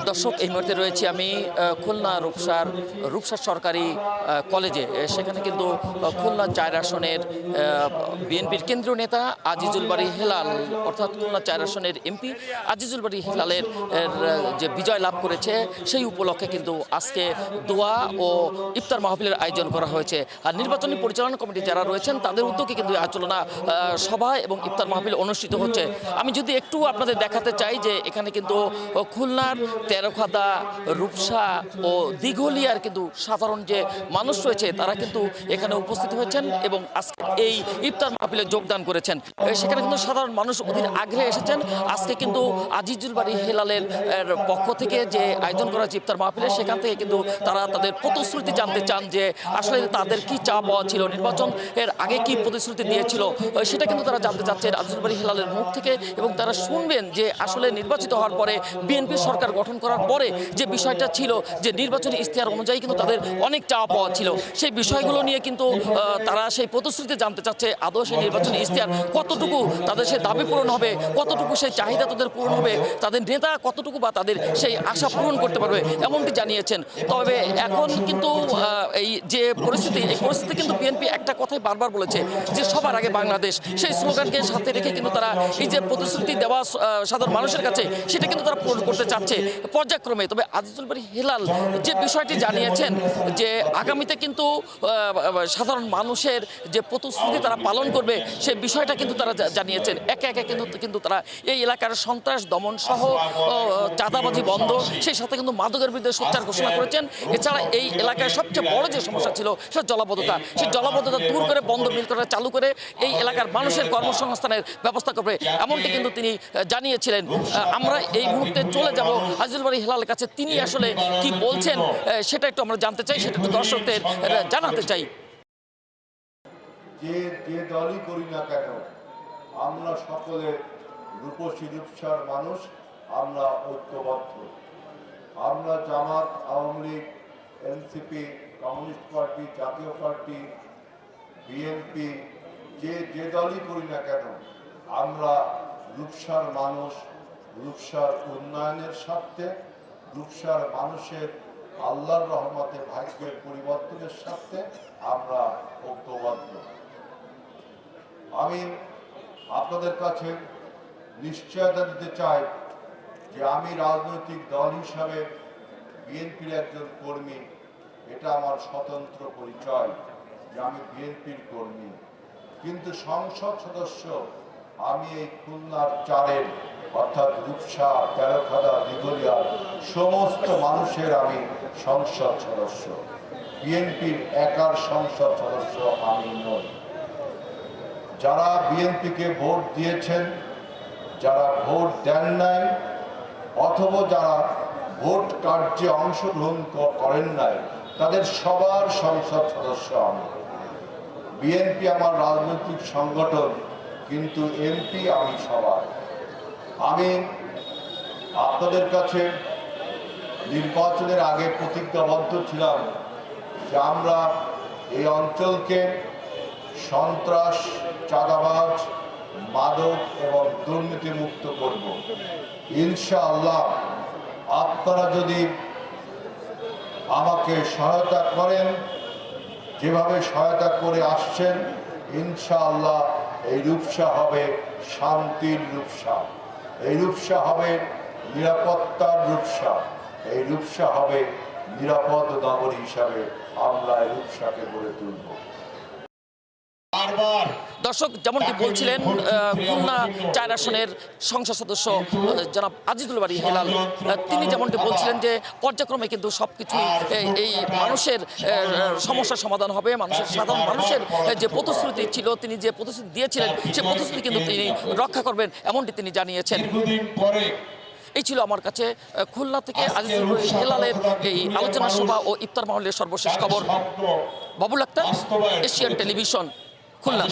দর্শক, এই মুহূর্তে রয়েছি আমি খুলনা রূপসা সরকারি কলেজে। সেখানে কিন্তু খুলনা 4 আসনের বিএনপির কেন্দ্রীয় নেতা আজিজুল বারী হেলাল, অর্থাৎ খুলনা 4 আসনের এমপি আজিজুল বারী হেলালের যে বিজয় লাভ করেছে সেই উপলক্ষে কিন্তু আজকে দোয়া ও ইফতার মাহফিলের আয়োজন করা হয়েছে। আর নির্বাচনী পরিচালনা কমিটি যারা রয়েছেন তাদের উদ্যোগে কিন্তু আলোচনা সভা এবং ইফতার মাহফিল অনুষ্ঠিত হচ্ছে। আমি যদি একটু আপনাদের দেখাতে চাই যে এখানে কিন্তু খুলনার তেরোখাদা, রূপসা ও দিঘলিয়ার কিন্তু সাধারণ যে মানুষ রয়েছে তারা কিন্তু এখানে উপস্থিত হয়েছেন এবং আজকে এই ইফতার মাহফিলে যোগদান করেছেন। সেখানে কিন্তু সাধারণ মানুষ অধীর আগ্রহে এসেছেন। আজকে কিন্তু আজিজুল বারী হেলালের পক্ষ থেকে যে আয়োজন করা হয়েছে ইফতার মাহফিলে, সেখান থেকে কিন্তু তারা তাদের প্রতিশ্রুতি জানতে চান যে আসলে তাদের কি চা পাওয়া ছিল, নির্বাচন এর আগে কি প্রতিশ্রুতি দিয়েছিল, সেটা কিন্তু তারা জানতে চাচ্ছেন আজিজুল বারী হেলালের মুখ থেকে। এবং তারা শুনবেন যে আসলে নির্বাচিত হওয়ার পরে বিএনপি সরকার গঠন করার পরে যে বিষয়টা ছিল যে নির্বাচনী ইশতেহার অনুযায়ী কিন্তু তাদের অনেক চাওয়া পাওয়া ছিল, সেই বিষয়গুলো নিয়ে কিন্তু তারা সেই প্রতিশ্রুতি জানতে চাচ্ছে। আদৌ সেই নির্বাচনী ইশতেহার কতটুকু তাদের সেই দাবি পূরণ হবে, কতটুকু সেই চাহিদা তাদের পূরণ হবে, তাদের নেতা কতটুকু বা তাদের সেই আশা পূরণ করতে পারবে, এমনটি জানিয়েছেন। তবে এখন কিন্তু এই যে পরিস্থিতি, এই পরিস্থিতি কিন্তু বিএনপি একটা কথাই বারবার বলেছে যে সবার আগে বাংলাদেশ, সেই স্লোগানকে সাথে রেখে কিন্তু তারা এই যে প্রতিশ্রুতি দেওয়া সাধারণ মানুষের কাছে সেটা কিন্তু তারা পূরণ করতে চাচ্ছে পর্যায়ক্রমে। তবে আজিজুল বারী হেলাল যে বিষয়টি জানিয়েছেন যে আগামীতে কিন্তু সাধারণ মানুষের যে প্রতিশ্রুতি তারা পালন করবে সেই বিষয়টা কিন্তু তারা জানিয়েছেন। একে একে কিন্তু তারা এই এলাকার সন্ত্রাস দমন সহ চাঁদাবাজি বন্ধ, সেই সাথে কিন্তু মাদকের বিরুদ্ধে সোচ্চার ঘোষণা করেছেন। এছাড়া এই এলাকায় সবচেয়ে বড় যে সমস্যা ছিল সেটা জলাবদ্ধতা, সেই জলাবদ্ধতা দূর করে বন্ধ মিল করা চালু করে এই এলাকার মানুষের কর্মসংস্থানের ব্যবস্থা করবে, এমনটি কিন্তু তিনি জানিয়েছিলেন। আমরা এই মুহূর্তে চলে যাব আজিজুল বারী হেলালের কাছে, তিনি আসলে কি বলছেন সেটা একটু আমরা জানতে চাই, সেটা একটু দর্শকদের জানাতে চাই। যে দলই করি না কেন, আমরা সকলে রূপসী রূপসার মানুষ, আমরা ঐক্যবদ্ধ। আমরা Jamaat, Awami League, NCP, communist party, Jatiya Party, BNP, যে দলই করি না কেন, আমরা রূপসার মানুষ, রূপসার উন্নয়নের স্বার্থে, রূপসার মানুষের আল্লাহর রহমতে ভাগ্যের পরিবর্তনের স্বার্থে আমরা ঐক্যবদ্ধ। আমি আপনাদের কাছে নিশ্চয়তা দিতে চাই যে আমি রাজনৈতিক দল হিসাবে বিএনপির একজন কর্মী, এটা আমার স্বতন্ত্র পরিচয় যে আমি বিএনপির কর্মী। কিন্তু সংসদ সদস্য আমি এই খুলনার 4-এর অর্থাৎ রূপসা, তেরোখাদা, দিঘলিয়ার সমস্ত মানুষের আমি সংসদ সদস্য। বিএনপির একার সংসদ সদস্য আমি নই। যারা বিএনপিকে ভোট দিয়েছেন, যারা ভোট দেন নাই, অথবা যারা ভোট কার্যে অংশগ্রহণ করেন নাই, তাদের সবার সংসদ সদস্য আমি। বিএনপি আমার রাজনৈতিক সংগঠন, কিন্তু এমপি আমি সবার। আমি আপনাদের কাছে নির্বাচনের আগে প্রতিজ্ঞাবদ্ধ ছিলাম যে আমরা এই অঞ্চলকে সন্ত্রাস, চাঁদাবাজ, মাদক এবং দুর্নীতিমুক্ত করব। ইনশাআল্লাহ আপনারা যদি আমাকে সহায়তা করেন, যেভাবে সহায়তা করে আসছেন, ইনশাআল্লাহ এই রূপসা হবে শান্তির রূপসা, এই রূপসা হবে নিরাপত্তার রূপসা, এই রূপসা হবে নিরাপদ নগরী হিসাবে আমরা এই রূপসাকে গড়ে তুলব। দর্শক, যেমনটি বলছিলেন খুলনা 4 আসনের সংসদ সদস্য জনাব আজিজুল বারী হেলাল, তিনি যেমনটি বলছিলেন যে পর্যায়ক্রমে কিন্তু সবকিছু এই মানুষের সমস্যার সমাধান হবে, মানুষের সাধারণ মানুষের যে প্রতিশ্রুতি ছিল, তিনি যে প্রতিশ্রুতি দিয়েছিলেন সে প্রতিশ্রুতি কিন্তু তিনি রক্ষা করবেন, এমনটি তিনি জানিয়েছেন। এই ছিল আমার কাছে খুলনা থেকে আজিজুল বারী হেলালের এই আলোচনা সভা ও ইফতার মাহফিলের সর্বশেষ খবর। Babul Akhtar, Asian Television, Khulna.